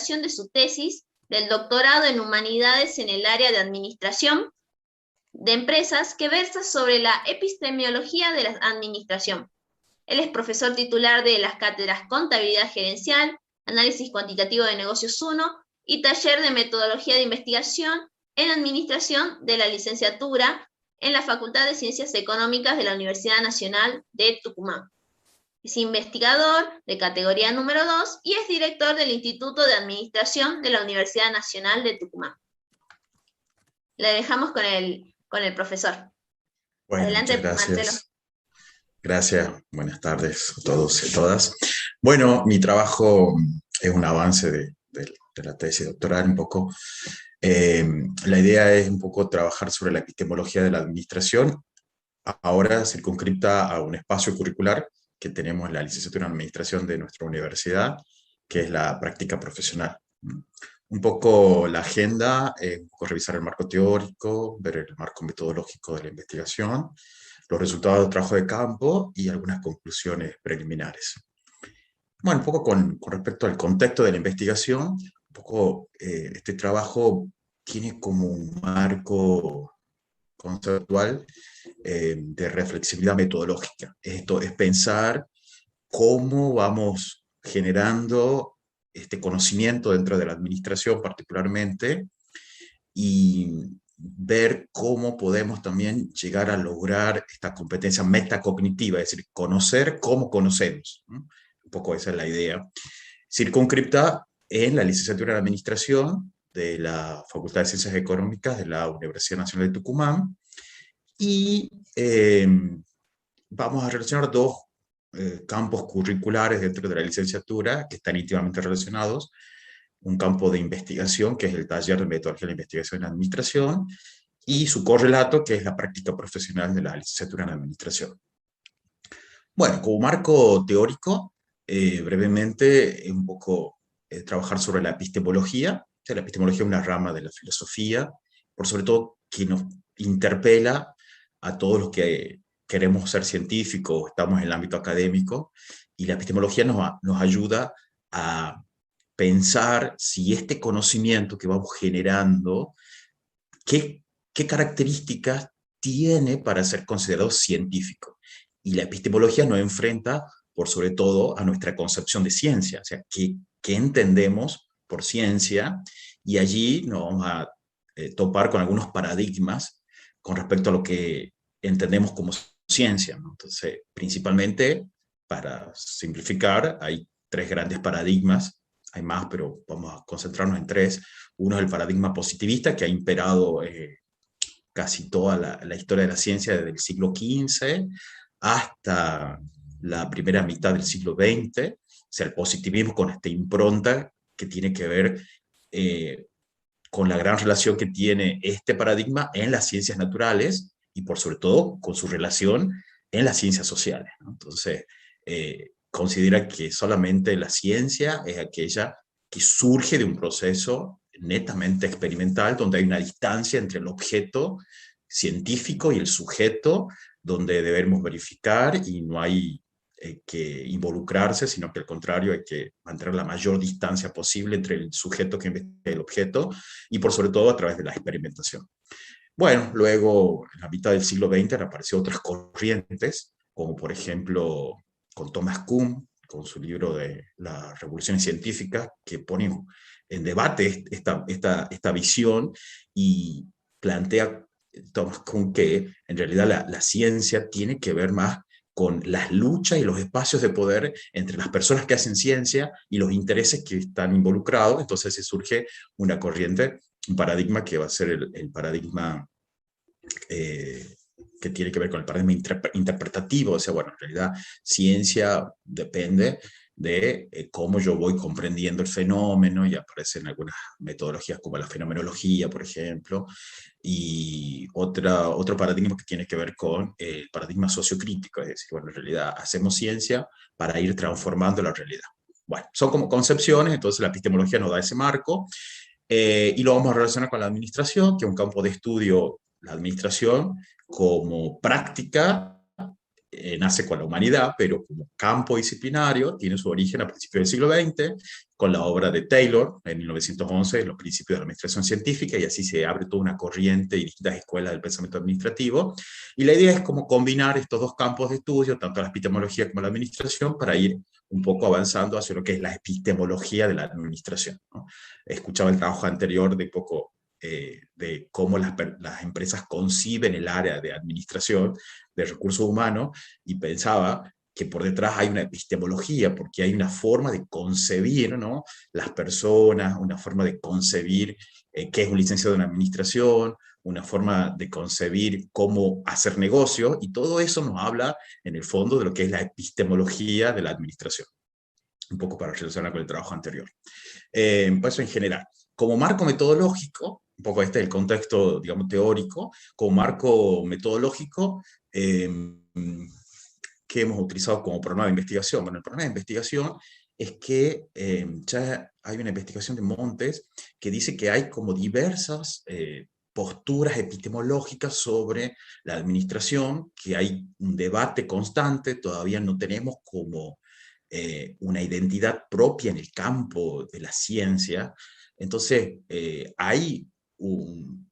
presentación de su tesis del doctorado en Humanidades en el área de Administración de Empresas, que versa sobre la epistemología de la administración. Él es profesor titular de las cátedras Contabilidad Gerencial, Análisis Cuantitativo de Negocios 1 y Taller de Metodología de Investigación en Administración de la licenciatura en la Facultad de Ciencias Económicas de la Universidad Nacional de Tucumán. Es investigador de categoría número 2 y es director del Instituto de Administración de la Universidad Nacional de Tucumán. Le dejamos con el profesor. Bueno, Adelante, muchas gracias. Marcelo. Gracias, buenas tardes a todos y todas. Bueno, mi trabajo es un avance de la tesis doctoral un poco. La idea es un poco trabajar sobre la epistemología de la administración, ahora circunscripta a un espacio curricular que tenemos en la licenciatura en administración de nuestra universidad, que es la práctica profesional. Un poco la agenda, un poco revisar el marco teórico, ver el marco metodológico de la investigación, los resultados del trabajo de campo y algunas conclusiones preliminares. Bueno, un poco con respecto al contexto de la investigación, un poco este trabajo tiene como un marco conceptual de reflexividad metodológica. Esto es pensar cómo vamos generando este conocimiento dentro de la administración particularmente, y ver cómo podemos también llegar a lograr esta competencia metacognitiva, es decir, conocer cómo conocemos, ¿no? Un poco esa es la idea. Circunscripta en la licenciatura en Administración de la Facultad de Ciencias Económicas de la Universidad Nacional de Tucumán, y vamos a relacionar dos campos curriculares dentro de la licenciatura que están íntimamente relacionados. Un campo de investigación, que es el taller de metodología de la investigación en administración, y su correlato, que es la práctica profesional de la licenciatura en administración. Bueno, como marco teórico, brevemente, un poco trabajar sobre la epistemología. O sea, la epistemología es una rama de la filosofía, por sobre todo que nos interpela a todos los que queremos ser científicos, estamos en el ámbito académico, y la epistemología nos ayuda a pensar si este conocimiento que vamos generando, qué características tiene para ser considerado científico. Y la epistemología nos enfrenta, por sobre todo, a nuestra concepción de ciencia, o sea, qué entendemos por ciencia, y allí nos vamos a topar con algunos paradigmas con respecto a lo que entendemos como ciencia, ¿no? Entonces, principalmente, para simplificar, hay tres grandes paradigmas. Hay más, pero vamos a concentrarnos en tres. Uno es el paradigma positivista, que ha imperado casi toda la historia de la ciencia desde el siglo XV hasta la primera mitad del siglo XX. O sea, el positivismo con esta impronta que tiene que ver con la gran relación que tiene este paradigma en las ciencias naturales y por sobre todo con su relación en las ciencias sociales, ¿no? Entonces, considera que solamente la ciencia es aquella que surge de un proceso netamente experimental, donde hay una distancia entre el objeto científico y el sujeto, donde debemos verificar y no hay que involucrarse, sino que al contrario hay que mantener la mayor distancia posible entre el sujeto que investiga y el objeto, y por sobre todo a través de la experimentación. Bueno, luego en la mitad del siglo XX han aparecido otras corrientes, como por ejemplo con Thomas Kuhn, con su libro de las revoluciones científicas, que pone en debate esta visión y plantea Thomas Kuhn que en realidad la ciencia tiene que ver más con las luchas y los espacios de poder entre las personas que hacen ciencia y los intereses que están involucrados. Entonces se surge una corriente, un paradigma que va a ser el paradigma que tiene que ver con el paradigma interpretativo. O sea, bueno, en realidad ciencia depende de cómo yo voy comprendiendo el fenómeno, y aparecen algunas metodologías como la fenomenología, por ejemplo, y otro paradigma que tiene que ver con el paradigma sociocrítico, es decir, bueno, en realidad hacemos ciencia para ir transformando la realidad. Bueno, son como concepciones, entonces la epistemología nos da ese marco, y lo vamos a relacionar con la administración, que es un campo de estudio, la administración como práctica nace con la humanidad, pero como campo disciplinario tiene su origen a principios del siglo XX, con la obra de Taylor en 1911, Los principios de la administración científica, y así se abre toda una corriente y distintas escuelas del pensamiento administrativo. Y la idea es como combinar estos dos campos de estudio, tanto la epistemología como la administración, para ir un poco avanzando hacia lo que es la epistemología de la administración, ¿no? Escuchaba el trabajo anterior de poco de cómo las empresas conciben el área de administración de recursos humanos, y pensaba que por detrás hay una epistemología, porque hay una forma de concebir, ¿no?, las personas, una forma de concebir qué es un licenciado en administración, una forma de concebir cómo hacer negocio, y todo eso nos habla en el fondo de lo que es la epistemología de la administración, un poco para relacionar con el trabajo anterior. Pues en general, como marco metodológico, un poco este es el contexto, digamos, teórico, como marco metodológico, que hemos utilizado como programa de investigación. Bueno, el programa de investigación es que ya hay una investigación de Montes que dice que hay como diversas posturas epistemológicas sobre la administración, que hay un debate constante, todavía no tenemos como una identidad propia en el campo de la ciencia. Entonces, hay un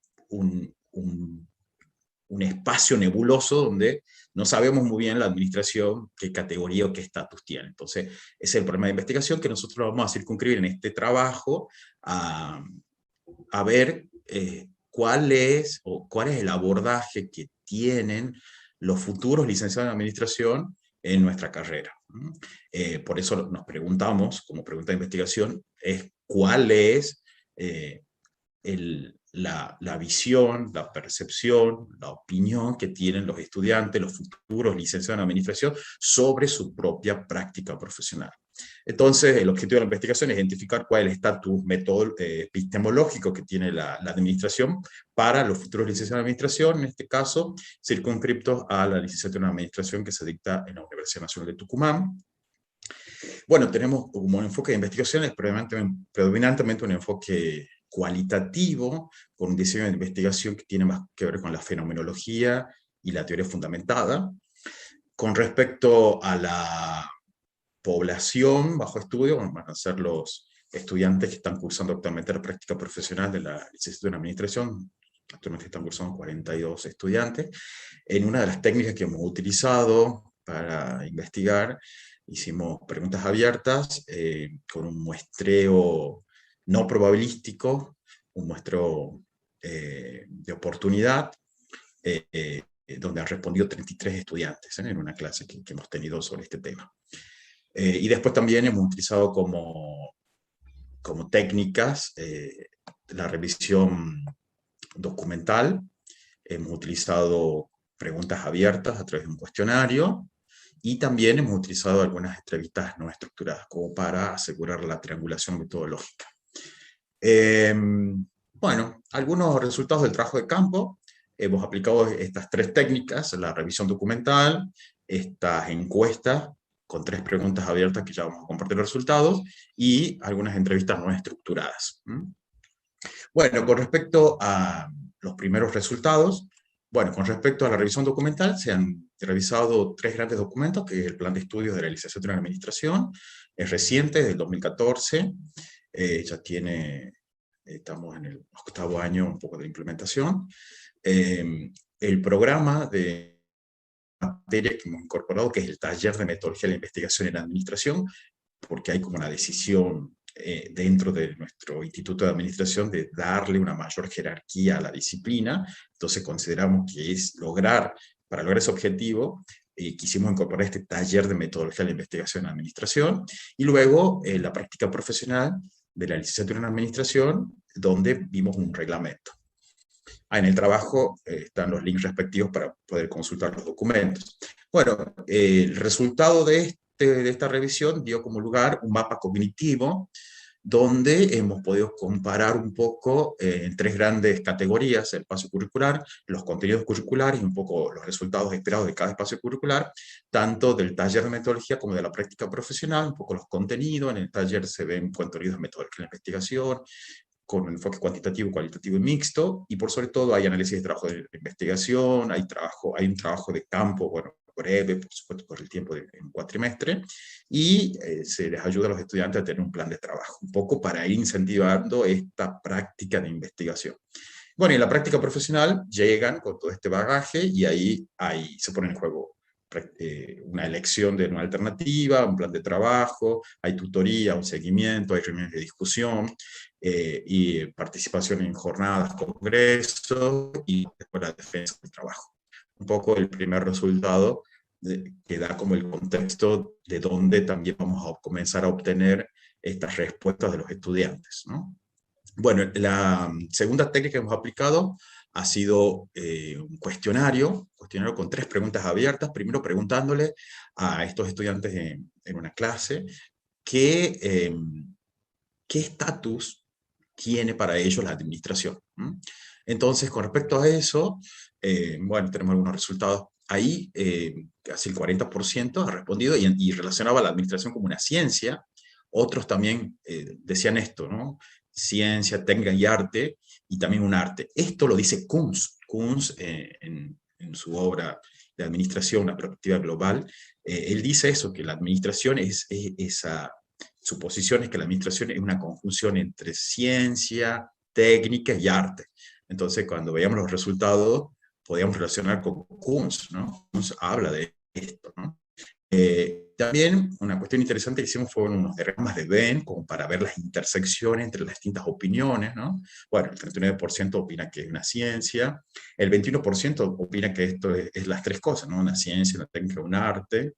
espacio nebuloso donde no sabemos muy bien la administración qué categoría o qué estatus tiene. Entonces, ese es el problema de investigación que nosotros vamos a circunscribir en este trabajo a ver cuál es el abordaje que tienen los futuros licenciados en administración en nuestra carrera. Por eso nos preguntamos, como pregunta de investigación, es cuál es la visión, la percepción, la opinión que tienen los estudiantes, los futuros licenciados en administración, sobre su propia práctica profesional. Entonces, el objetivo de la investigación es identificar cuál es el estatus epistemológico que tiene la administración para los futuros licenciados en administración, en este caso, circunscriptos a la licenciatura en administración que se dicta en la Universidad Nacional de Tucumán. Bueno, tenemos como enfoque de investigación es predominantemente un enfoque cualitativo, con un diseño de investigación que tiene más que ver con la fenomenología y la teoría fundamentada. Con respecto a la población bajo estudio, van a ser los estudiantes que están cursando actualmente la práctica profesional de la licenciatura en administración. Actualmente están cursando 42 estudiantes. En una de las técnicas que hemos utilizado para investigar, hicimos preguntas abiertas con un muestreo no probabilístico, un muestreo de oportunidad, donde han respondido 33 estudiantes en una clase que hemos tenido sobre este tema. Y después también hemos utilizado como técnicas la revisión documental, hemos utilizado preguntas abiertas a través de un cuestionario, y también hemos utilizado algunas entrevistas no estructuradas como para asegurar la triangulación metodológica. Bueno, algunos resultados del trabajo de campo. Hemos aplicado estas tres técnicas: la revisión documental, estas encuestas con 3 preguntas abiertas que ya vamos a compartir los resultados, y algunas entrevistas no estructuradas. Bueno, con respecto a los primeros resultados, bueno, con respecto a la revisión documental, se han revisado 3 grandes documentos, que es el plan de estudios de la licenciatura en administración, es reciente, del 2014, ya estamos en el 8º año un poco de implementación. El programa de materia que hemos incorporado, que es el taller de metodología de la investigación en la administración, porque hay como una decisión dentro de nuestro Instituto de Administración de darle una mayor jerarquía a la disciplina. Entonces consideramos que para lograr ese objetivo, quisimos incorporar este taller de metodología de la investigación en administración, y luego la práctica profesional de la licenciatura en administración, donde vimos un reglamento. En el trabajo están los links respectivos para poder consultar los documentos. Bueno, el resultado de esta revisión dio como lugar un mapa cognitivo, donde hemos podido comparar un poco en 3 grandes categorías: el espacio curricular, los contenidos curriculares y un poco los resultados esperados de cada espacio curricular, tanto del taller de metodología como de la práctica profesional, un poco los contenidos. En el taller se ven contenidos de metodología de la investigación, con un enfoque cuantitativo, cualitativo y mixto, y por sobre todo hay análisis de trabajo de investigación, hay un trabajo de campo, bueno, breve, por supuesto, por el tiempo de un cuatrimestre, y se les ayuda a los estudiantes a tener un plan de trabajo, un poco para ir incentivando esta práctica de investigación. Bueno, y en la práctica profesional llegan con todo este bagaje y ahí se pone en juego una elección de una alternativa, un plan de trabajo, hay tutoría, un seguimiento, hay reuniones de discusión y participación en jornadas, congresos y después la defensa del trabajo. Un poco el primer resultado que da como el contexto de donde también vamos a comenzar a obtener estas respuestas de los estudiantes, ¿no? Bueno, la segunda técnica que hemos aplicado ha sido un cuestionario con 3 preguntas abiertas. Primero preguntándole a estos estudiantes en una clase qué estatus tiene para ellos la administración. Entonces, con respecto a eso, bueno, tenemos algunos resultados. Ahí casi el 40% ha respondido y relacionaba la administración como una ciencia. Otros también decían esto, ¿no? Ciencia, técnica y arte, y también un arte. Esto lo dice Kunz. Kunz, en su obra de administración, una perspectiva global, él dice eso, que la administración es esa... Su posición es que la administración es una conjunción entre ciencia, técnica y arte. Entonces, cuando veíamos los resultados, podíamos relacionar con Kunz, ¿no? Kunz habla de esto, ¿no? También una cuestión interesante que hicimos fueron unos diagramas de Venn, como para ver las intersecciones entre las distintas opiniones, ¿no? Bueno, el 39% opina que es una ciencia, el 21% opina que esto es las 3 cosas, ¿no? Una ciencia, una técnica, un arte,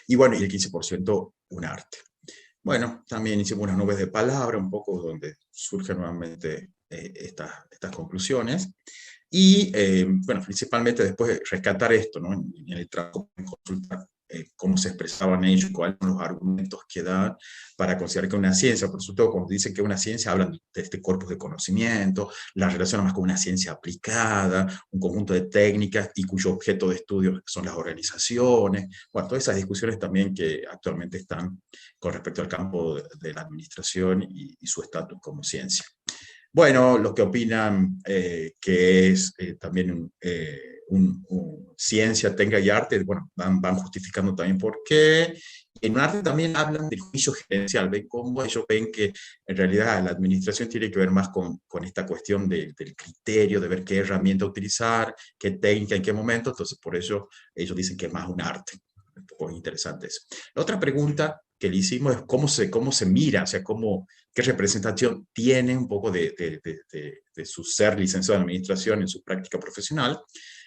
y bueno, y el 15% un arte. Bueno, también hicimos unas nubes de palabra, un poco donde surgen nuevamente estas conclusiones. Y, bueno, principalmente después rescatar esto, ¿no? En el trabajo, en consultar cómo se expresaban ellos, cuáles son los argumentos que dan para considerar que una ciencia, por supuesto, cuando dicen que una ciencia, hablan de este corpus de conocimiento, la relacionan más con una ciencia aplicada, un conjunto de técnicas y cuyo objeto de estudio son las organizaciones. Bueno, todas esas discusiones también que actualmente están con respecto al campo de la administración y su estatus como ciencia. Bueno, los que opinan que es también ciencia, técnica y arte, bueno, van justificando también por qué. En un arte también hablan del juicio gerencial, ven cómo ellos ven que en realidad la administración tiene que ver más con esta cuestión del criterio, de ver qué herramienta utilizar, qué técnica, en qué momento, entonces por eso ellos dicen que es más un arte. Un poco interesante eso. La otra pregunta que le hicimos es cómo se mira, o sea, qué representación tiene un poco de su ser licenciado en administración en su práctica profesional.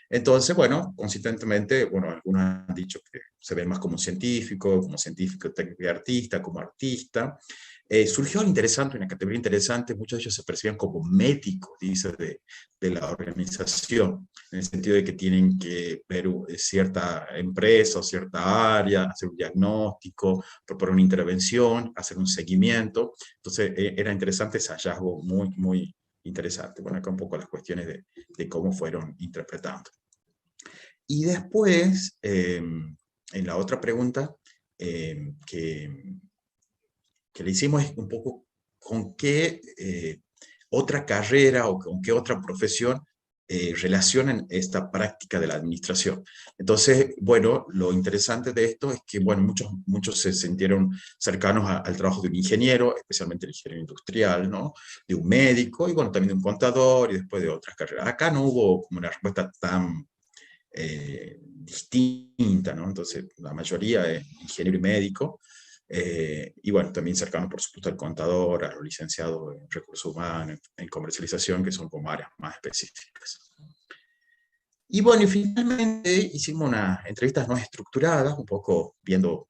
Entonces, bueno, consistentemente, bueno, algunos han dicho que se ven más como científico, técnico y artista, como artista. Surgió una categoría interesante, muchos de ellos se percibían como médicos, dice, de la organización, en el sentido de que tienen que ver cierta empresa o cierta área, hacer un diagnóstico, proponer una intervención, hacer un seguimiento. Entonces, era interesante ese hallazgo muy, muy interesante. Bueno, acá un poco las cuestiones de cómo fueron interpretando. Y después, en la otra pregunta que le hicimos es un poco con qué otra carrera o con qué otra profesión relacionan esta práctica de la administración. Entonces, bueno, lo interesante de esto es que, bueno, muchos se sintieron cercanos al trabajo de un ingeniero, especialmente el ingeniero industrial, ¿no? De un médico y, bueno, también de un contador y después de otras carreras. Acá no hubo como una respuesta tan distinta, ¿no? Entonces, la mayoría es ingeniero y médico, y bueno, también cercano, por supuesto, al contador, a los licenciados en recursos humanos, en comercialización, que son como áreas más específicas. Y bueno, y finalmente hicimos unas entrevistas no estructuradas, un poco viendo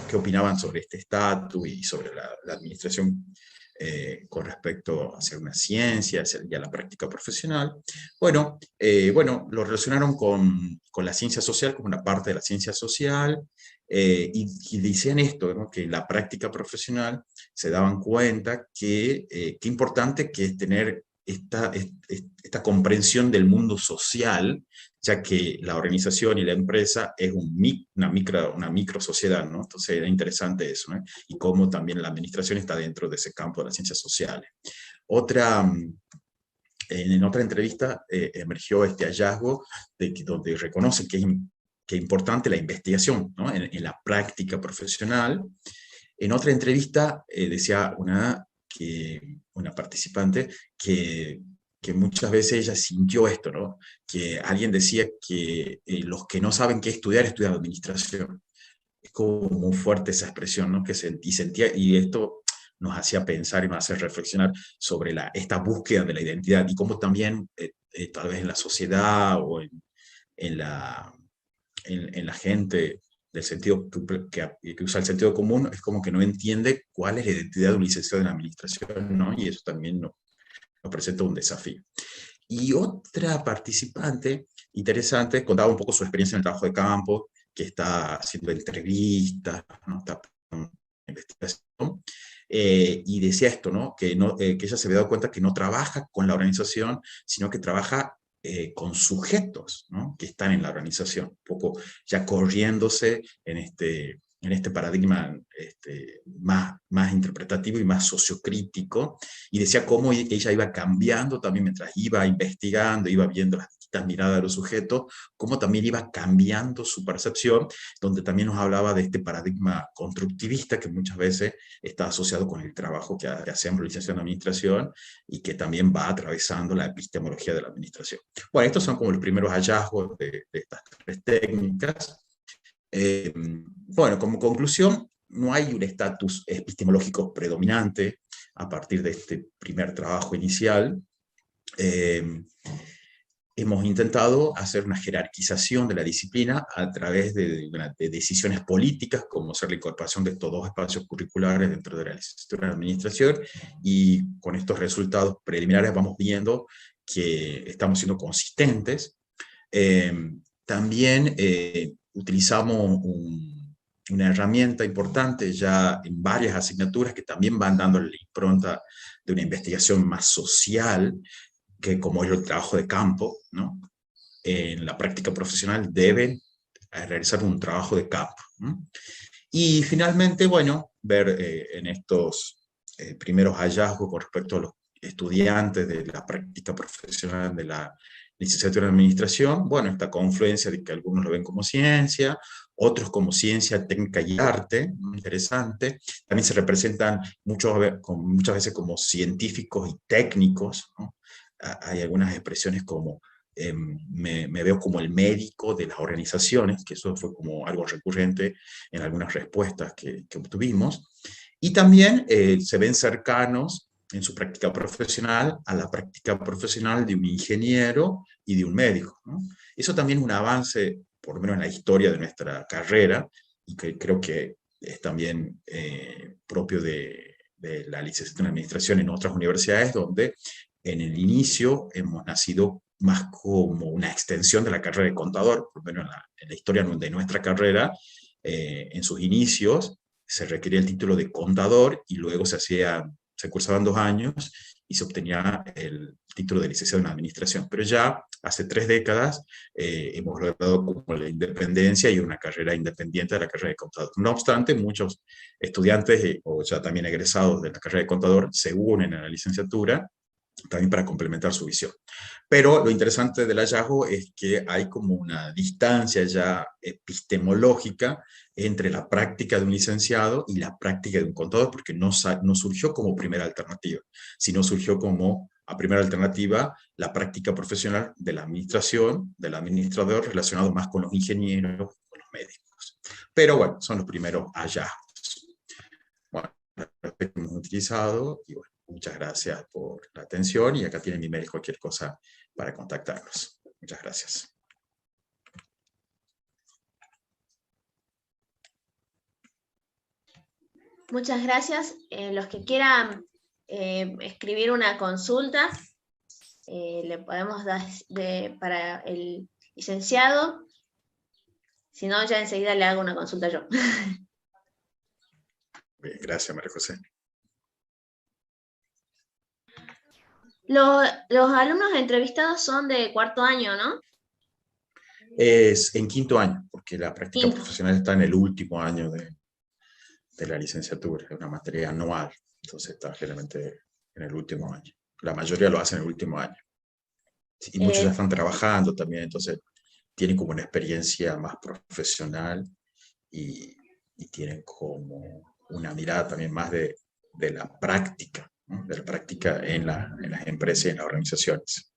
qué opinaban sobre este estatus y sobre la administración con respecto a hacer una ciencia y a la práctica profesional. Bueno, lo relacionaron con la ciencia social como una parte de la ciencia social, y decían esto, ¿no? Que en la práctica profesional se daban cuenta que qué importante que es tener esta comprensión del mundo social, ya que la organización y la empresa es una micro sociedad, ¿no? Entonces era interesante eso, ¿no? Y cómo también la administración está dentro de ese campo de las ciencias sociales. En otra entrevista emergió este hallazgo donde reconoce que es que importante la investigación, ¿no? En la práctica profesional. En otra entrevista decía una participante que muchas veces ella sintió esto, ¿no? Que alguien decía que los que no saben qué estudiar, estudian administración. Es como muy fuerte esa expresión, ¿no? Y sentía, y esto nos hacía pensar y nos hace reflexionar sobre esta búsqueda de la identidad y cómo también, tal vez en la sociedad o en la, en la gente del sentido que usa el sentido común, es como que no entiende cuál es la identidad de un licenciado en administración, ¿no? Y eso también nos presenta un desafío. Y otra participante interesante contaba un poco su experiencia en el trabajo de campo, que está haciendo entrevistas, ¿no? Está en investigación, y decía esto, ¿no? Que ella se había dado cuenta que no trabaja con la organización, sino que trabaja con sujetos, ¿no? Que están en la organización, un poco ya corriéndose en este paradigma más interpretativo y más sociocrítico, y decía cómo ella iba cambiando también mientras iba investigando, iba viendo las distintas miradas de los sujetos, cómo también iba cambiando su percepción, donde también nos hablaba de este paradigma constructivista que muchas veces está asociado con el trabajo que hacemos en licenciatura en administración y que también va atravesando la epistemología de la administración. Bueno, estos son como los primeros hallazgos de estas tres técnicas. Bueno, como conclusión, no hay un estatus epistemológico predominante a partir de este primer trabajo inicial. Hemos intentado hacer una jerarquización de la disciplina a través de decisiones políticas, como ser la incorporación de estos dos espacios curriculares dentro de la licenciatura en administración, y con estos resultados preliminares vamos viendo que estamos siendo consistentes. También utilizamos una herramienta importante ya en varias asignaturas que también van dando la impronta de una investigación más social, que como es el trabajo de campo, ¿no? En la práctica profesional deben realizar un trabajo de campo, ¿no? Y finalmente, bueno, ver en estos primeros hallazgos con respecto a los estudiantes de la práctica profesional de la licenciatura en administración, bueno, esta confluencia de que algunos lo ven como ciencia, otros como ciencia, técnica y arte, muy interesante. También se representan muchas veces como científicos y técnicos, ¿no? Hay algunas expresiones como me veo como el médico de las organizaciones, que eso fue como algo recurrente en algunas respuestas que obtuvimos. Y también se ven cercanos en su práctica profesional a la práctica profesional de un ingeniero y de un médico, ¿no? Eso también es un avance, por lo menos en la historia de nuestra carrera, y que creo que es también propio de la licenciatura en administración en otras universidades, donde en el inicio hemos nacido más como una extensión de la carrera de contador, por lo menos en la historia de nuestra carrera, en sus inicios se requería el título de contador y luego se cursaban 2 años y se obtenía el título de licenciado en administración. Pero ya hace 3 décadas hemos logrado como la independencia y una carrera independiente de la carrera de contador. No obstante, muchos estudiantes o ya también egresados de la carrera de contador se unen a la licenciatura también para complementar su visión. Pero lo interesante del hallazgo es que hay como una distancia ya epistemológica entre la práctica de un licenciado y la práctica de un contador, porque no surgió como primera alternativa, sino surgió como a primera alternativa la práctica profesional de la administración, del administrador, relacionado más con los ingenieros, con los médicos. Pero bueno, son los primeros hallazgos. Bueno, lo hemos utilizado y bueno, muchas gracias por la atención y acá tienen mi mail cualquier cosa para contactarnos. Muchas gracias. Muchas gracias. Los que quieran escribir una consulta, le podemos dar para el licenciado. Si no, ya enseguida le hago una consulta yo. Bien, gracias, María José. Los alumnos entrevistados son de 4º año, ¿no? Es en 5º año, porque la práctica profesional está en el último año de la licenciatura, es una materia anual, entonces está generalmente en el último año. La mayoría lo hace en el último año. Y muchos ya están trabajando también, entonces tienen como una experiencia más profesional y, y tienen como una mirada también más de la práctica, ¿no? De la práctica en las empresas y en las organizaciones.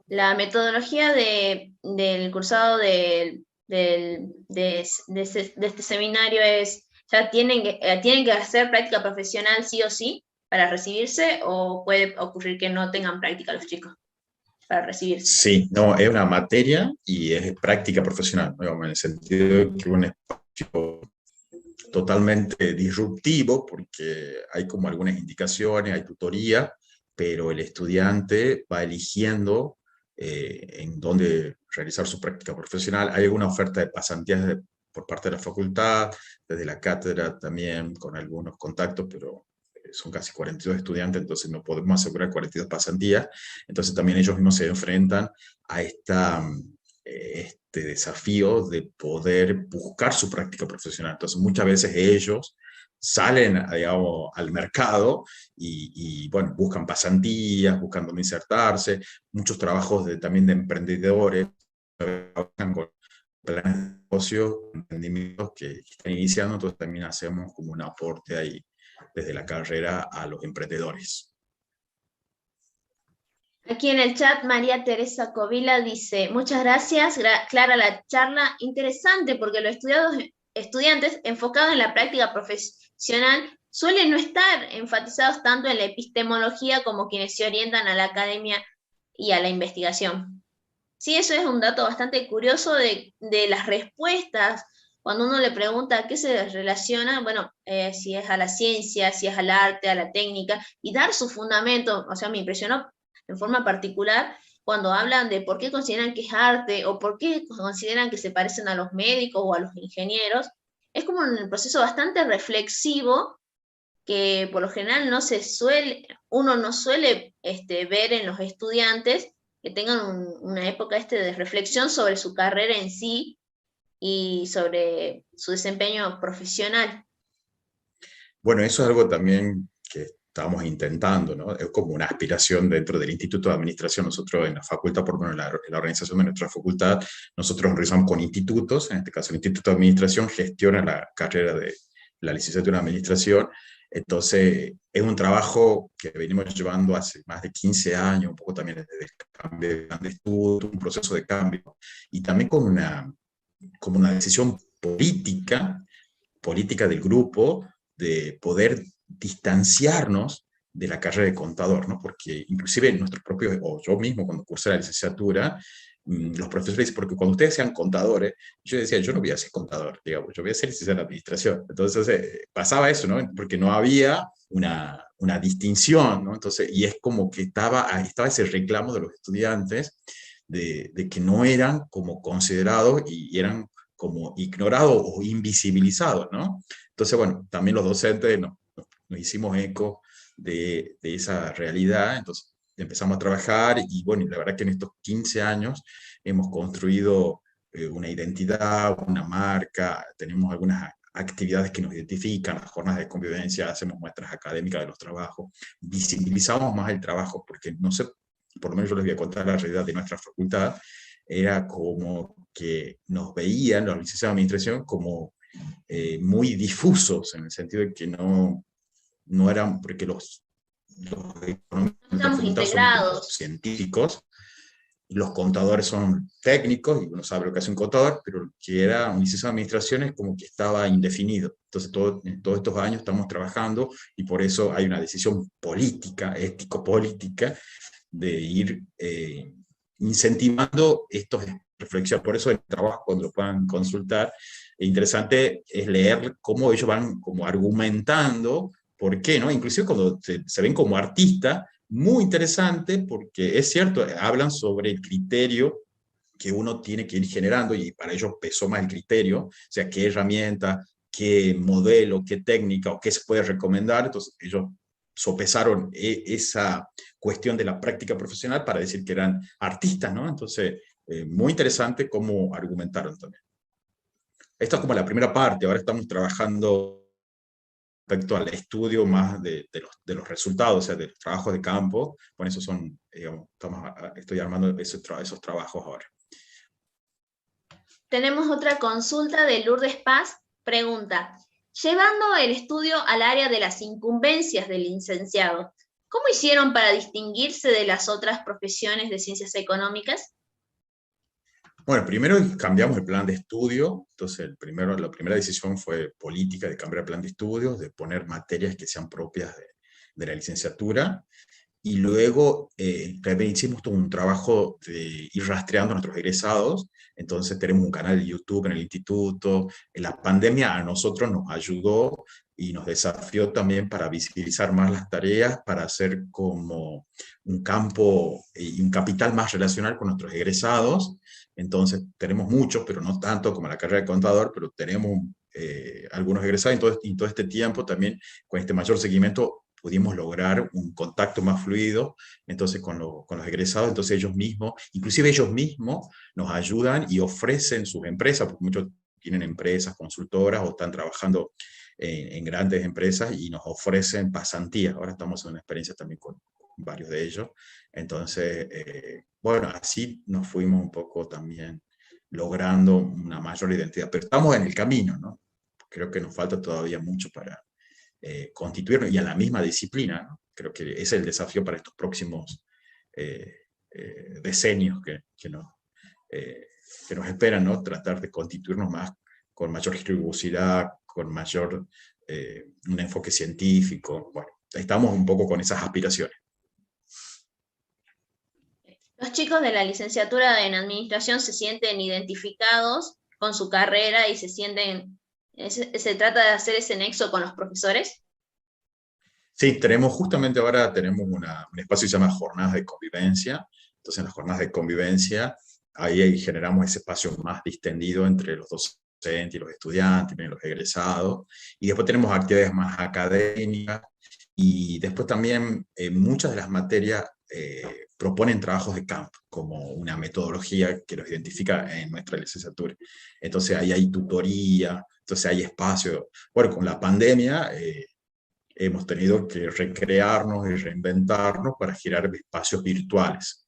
La metodología del cursado de este seminario es, ¿ya tienen que hacer práctica profesional sí o sí para recibirse o puede ocurrir que no tengan práctica los chicos para recibirse? Sí, no, es una materia y es práctica profesional, digamos, en el sentido de que es un espacio totalmente disruptivo porque hay como algunas indicaciones, hay tutoría, pero el estudiante va eligiendo en dónde realizar su práctica profesional. Hay alguna oferta de pasantías por parte de la facultad, desde la cátedra también, con algunos contactos, pero son casi 42 estudiantes, entonces no podemos asegurar 42 pasantías. Entonces también ellos mismos se enfrentan a este desafío de poder buscar su práctica profesional. Entonces muchas veces ellos salen, digamos, al mercado bueno, buscan pasantías, buscan dónde insertarse, muchos trabajos también de emprendedores, trabajan con planes de negocio, emprendimientos que están iniciando, entonces también hacemos como un aporte ahí desde la carrera a los emprendedores. Aquí en el chat, María Teresa Covila dice, muchas gracias, Clara, la charla interesante porque los estudiantes enfocados en la práctica profesional suelen no estar enfatizados tanto en la epistemología como quienes se orientan a la academia y a la investigación. Sí, eso es un dato bastante curioso de las respuestas. Cuando uno le pregunta a qué se relaciona, bueno, si es a la ciencia, si es al arte, a la técnica, y dar su fundamento, o sea, me impresionó en forma particular cuando hablan de por qué consideran que es arte o por qué consideran que se parecen a los médicos o a los ingenieros. Es como un proceso bastante reflexivo que por lo general uno no suele ver en los estudiantes que tengan una época de reflexión sobre su carrera en sí y sobre su desempeño profesional. Bueno, eso es algo también que estamos intentando, ¿no? Es como una aspiración dentro del Instituto de Administración. Nosotros en la facultad, por lo menos en la organización de nuestra facultad, nosotros realizamos con institutos, en este caso el Instituto de Administración gestiona la carrera de la licenciatura en Administración. Entonces, es un trabajo que venimos llevando hace más de 15 años, un poco también desde el cambio de plan de estudio, un proceso de cambio, y también como una decisión política del grupo, de poder distanciarnos de la carrera de contador, ¿no? Porque inclusive nuestros propios, o yo mismo cuando cursé la licenciatura, los profesores dicen, porque cuando ustedes sean contadores, yo decía, yo no voy a ser contador, digamos, yo voy a ser licenciado en administración. Entonces pasaba eso, ¿no? Porque no había una distinción, ¿no? Entonces, y es como que estaba ese reclamo de los estudiantes de que no eran como considerados y eran como ignorados o invisibilizados, ¿no? Entonces, bueno, también los docentes nos hicimos eco de esa realidad, entonces empezamos a trabajar y bueno, la verdad que en estos 15 años hemos construido una identidad, una marca, tenemos algunas actividades que nos identifican, las jornadas de convivencia, hacemos muestras académicas de los trabajos, visibilizamos más el trabajo, porque no sé, por lo menos yo les voy a contar la realidad de nuestra facultad, era como que nos veían los licenciados de administración como muy difusos, en el sentido de que no eran, porque los economistas de nuestra Estamos facultad son como integrados. científicos, los contadores son técnicos, y uno sabe lo que hace un contador, pero el que era un licenciado de administración es como que estaba indefinido. Entonces, en todos estos años estamos trabajando y por eso hay una decisión política, ético-política, de ir incentivando estos reflexiones. Por eso el trabajo, cuando lo puedan consultar, es interesante es leer cómo ellos van como argumentando por qué, ¿no? Inclusive cuando se ven como artistas, muy interesante porque es cierto, hablan sobre el criterio que uno tiene que ir generando y para ellos pesó más el criterio, o sea, qué herramienta, qué modelo, qué técnica o qué se puede recomendar, entonces ellos sopesaron esa cuestión de la práctica profesional para decir que eran artistas, ¿no? Entonces, muy interesante cómo argumentaron también. Esta es como la primera parte, ahora estamos trabajando respecto al estudio más de los resultados, o sea, de los trabajos de campo, con eso son, digamos, estoy armando esos trabajos ahora. Tenemos otra consulta de Lourdes Paz. Pregunta, llevando el estudio al área de las incumbencias del licenciado, ¿cómo hicieron para distinguirse de las otras profesiones de ciencias económicas? Bueno, primero cambiamos el plan de estudio, entonces la primera decisión fue política de cambiar el plan de estudios, de poner materias que sean propias de la licenciatura, y luego también hicimos todo un trabajo de ir rastreando a nuestros egresados, entonces tenemos un canal de YouTube en el instituto. En la pandemia a nosotros nos ayudó y nos desafió también para visibilizar más las tareas, para hacer como un campo y un capital más relacional con nuestros egresados. Entonces tenemos muchos, pero no tanto como la carrera de contador, pero tenemos algunos egresados, y todo este tiempo también con este mayor seguimiento pudimos lograr un contacto más fluido entonces con los egresados. Entonces ellos mismos, inclusive ellos mismos nos ayudan y ofrecen sus empresas, porque muchos tienen empresas, consultoras o están trabajando en grandes empresas y nos ofrecen pasantías. Ahora estamos en una experiencia también con varios de ellos. Entonces, bueno, así nos fuimos un poco también logrando una mayor identidad, pero estamos en el camino, ¿no? Creo que nos falta todavía mucho para constituirnos, y a la misma disciplina, ¿no? Creo que es el desafío para estos próximos decenios que nos esperan, ¿no? Tratar de constituirnos más, con mayor rigurosidad, con mayor un enfoque científico. Bueno, estamos un poco con esas aspiraciones. Los chicos de la licenciatura en administración se sienten identificados con su carrera y se trata de hacer ese nexo con los profesores. Sí, justamente ahora tenemos un espacio que se llama Jornadas de Convivencia. Entonces, en las jornadas de convivencia, ahí generamos ese espacio más distendido entre los docentes y los estudiantes, y los egresados. Y después tenemos actividades más académicas. Y después también muchas de las materias proponen trabajos de campo, como una metodología que los identifica en nuestra licenciatura. Entonces, ahí hay tutoría, entonces hay espacio. Bueno, con la pandemia hemos tenido que recrearnos y reinventarnos para girar espacios virtuales.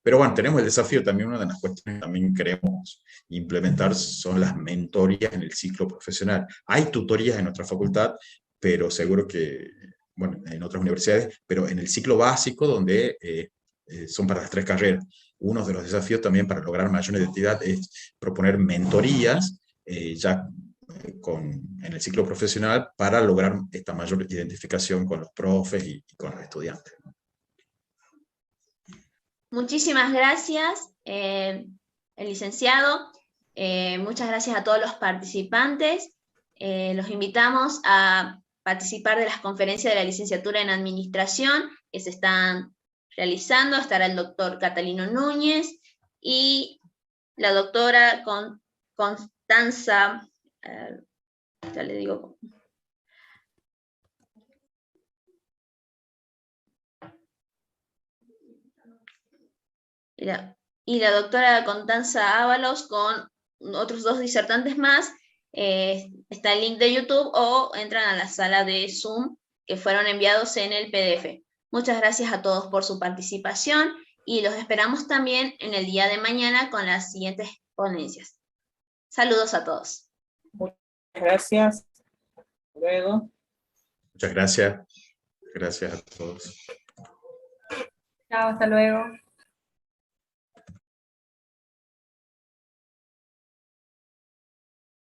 Pero bueno, tenemos el desafío también. Una de las cuestiones que también queremos implementar son las mentorías en el ciclo profesional. Hay tutorías en nuestra facultad, pero seguro que, bueno, en otras universidades, pero en el ciclo básico, donde son para las 3 carreras. Uno de los desafíos también para lograr mayor identidad es proponer mentorías ya en el ciclo profesional, para lograr esta mayor identificación con los profes y con los estudiantes. Muchísimas gracias, el licenciado. Muchas gracias a todos los participantes. Los invitamos a participar de las conferencias de la licenciatura en administración que se están realizando. Estará el doctor Catalino Núñez y la doctora Constanza, ya le digo. Y la doctora Constanza Ábalos con otros 2 disertantes más. Está el link de YouTube o entran a la sala de Zoom que fueron enviados en el PDF. Muchas gracias a todos por su participación y los esperamos también en el día de mañana con las siguientes ponencias. Saludos a todos. Muchas gracias. Hasta luego. Muchas gracias. Gracias a todos. Chao, hasta luego.